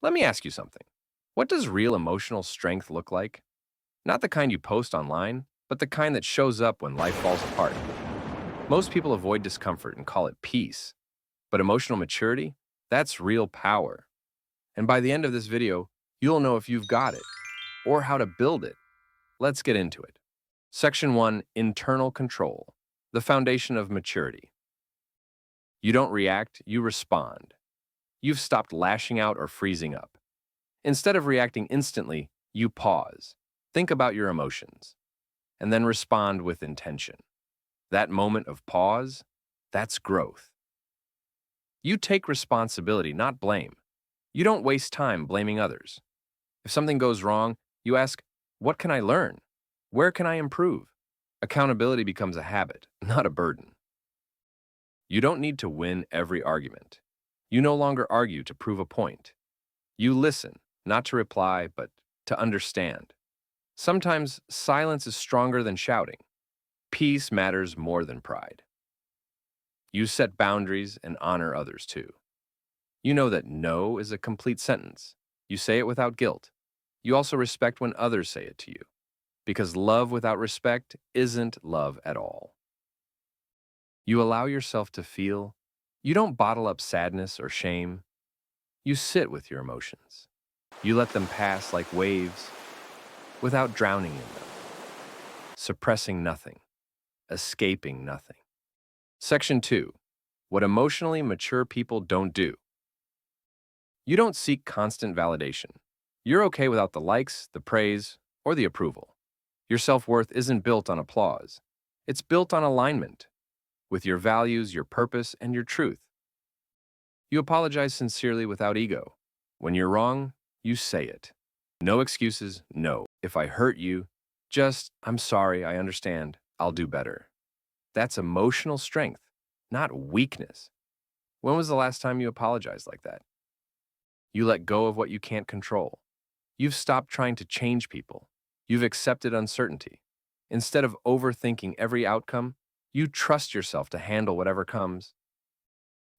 Let me ask you something. What does real emotional strength look like? Not the kind you post online, but the kind that shows up when life falls apart. Most people avoid discomfort and call it peace, but emotional maturity, that's real power. And by the end of this video, you'll know if you've got it or how to build it. Let's get into it. Section 1, Internal Control, the foundation of maturity. You don't react, you respond. You've stopped lashing out or freezing up. Instead of reacting instantly, you pause. Think about your emotions, and then respond with intention. That moment of pause, that's growth. You take responsibility, not blame. You don't waste time blaming others. If something goes wrong, you ask, what can I learn? Where can I improve? Accountability becomes a habit, not a burden. You don't need to win every argument. You no longer argue to prove a point. You listen, not to reply, but to understand. Sometimes silence is stronger than shouting. Peace matters more than pride. You set boundaries and honor others too. You know that no is a complete sentence. You say it without guilt. You also respect when others say it to you, because love without respect isn't love at all. You allow yourself to feel. You don't bottle up sadness or shame. You sit with your emotions. You let them pass like waves without drowning in them, suppressing nothing, escaping nothing. Section 2, what emotionally mature people don't do. You don't seek constant validation. You're okay without the likes, the praise, or the approval. Your self-worth isn't built on applause. It's built on alignment with your values, your purpose, and your truth. You apologize sincerely without ego. When you're wrong, you say it. No excuses, no. If I hurt you, just, I'm sorry, I understand, I'll do better. That's emotional strength, not weakness. When was the last time you apologized like that? You let go of what you can't control. You've stopped trying to change people. You've accepted uncertainty. Instead of overthinking every outcome, you trust yourself to handle whatever comes.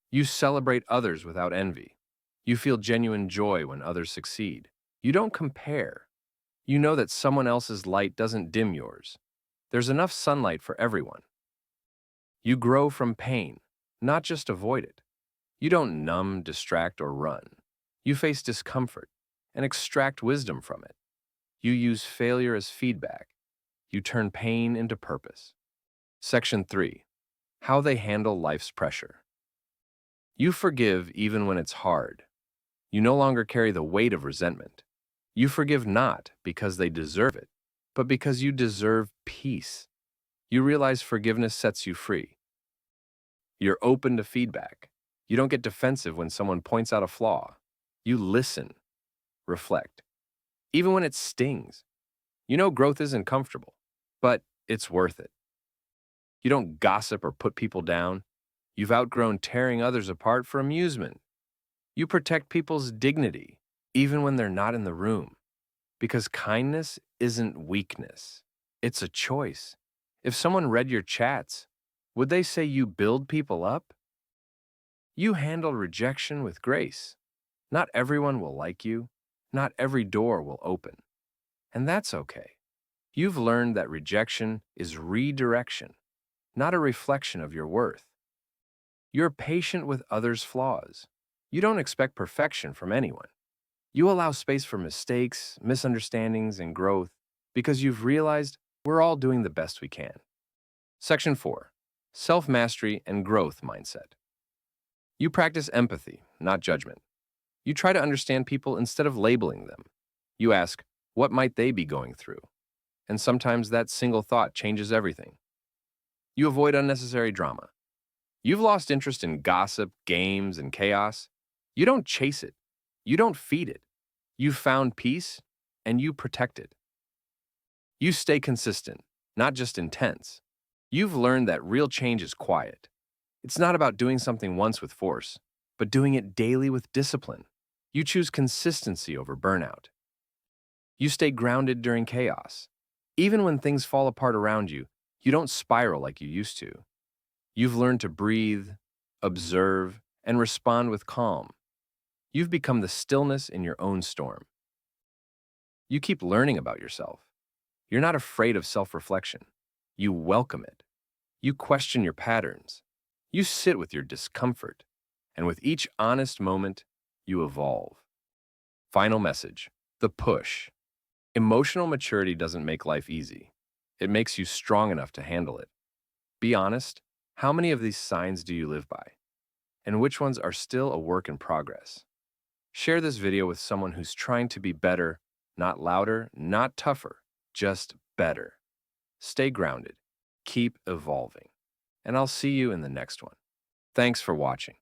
You celebrate others without envy. You feel genuine joy when others succeed. You don't compare. You know that someone else's light doesn't dim yours. There's enough sunlight for everyone. You grow from pain, not just avoid it. You don't numb, distract, or run. You face discomfort and extract wisdom from it. You use failure as feedback. You turn pain into purpose. Section 3, how they handle life's pressure. You forgive even when it's hard. You no longer carry the weight of resentment. You forgive not because they deserve it, but because you deserve peace. You realize forgiveness sets you free. You're open to feedback. You don't get defensive when someone points out a flaw. You listen, reflect. Even when it stings. You know growth isn't comfortable, but it's worth it. You don't gossip or put people down. You've outgrown tearing others apart for amusement. You protect people's dignity, even when they're not in the room. Because kindness isn't weakness. It's a choice. If someone read your chats, would they say you build people up? You handle rejection with grace. Not everyone will like you. Not every door will open. And that's okay. You've learned that rejection is redirection, not a reflection of your worth. You're patient with others' flaws. You don't expect perfection from anyone. You allow space for mistakes, misunderstandings, and growth because you've realized we're all doing the best we can. Section 4, self-mastery and growth mindset. You practice empathy, not judgment. You try to understand people instead of labeling them. You ask, what might they be going through? And sometimes that single thought changes everything. You avoid unnecessary drama. You've lost interest in gossip, games, and chaos. You don't chase it. You don't feed it. You found peace, and you protect it. You stay consistent, not just intense. You've learned that real change is quiet. It's not about doing something once with force, but doing it daily with discipline. You choose consistency over burnout. You stay grounded during chaos. Even when things fall apart around you, you don't spiral like you used to. You've learned to breathe, observe, and respond with calm. You've become the stillness in your own storm. You keep learning about yourself. You're not afraid of self-reflection. You welcome it. You question your patterns. You sit with your discomfort. And with each honest moment, you evolve. Final message: the push. Emotional maturity doesn't make life easy. It makes you strong enough to handle it. Be honest, how many of these signs do you live by? And which ones are still a work in progress? Share this video with someone who's trying to be better, not louder, not tougher, just better. Stay grounded. Keep evolving. And I'll see you in the next one. Thanks for watching.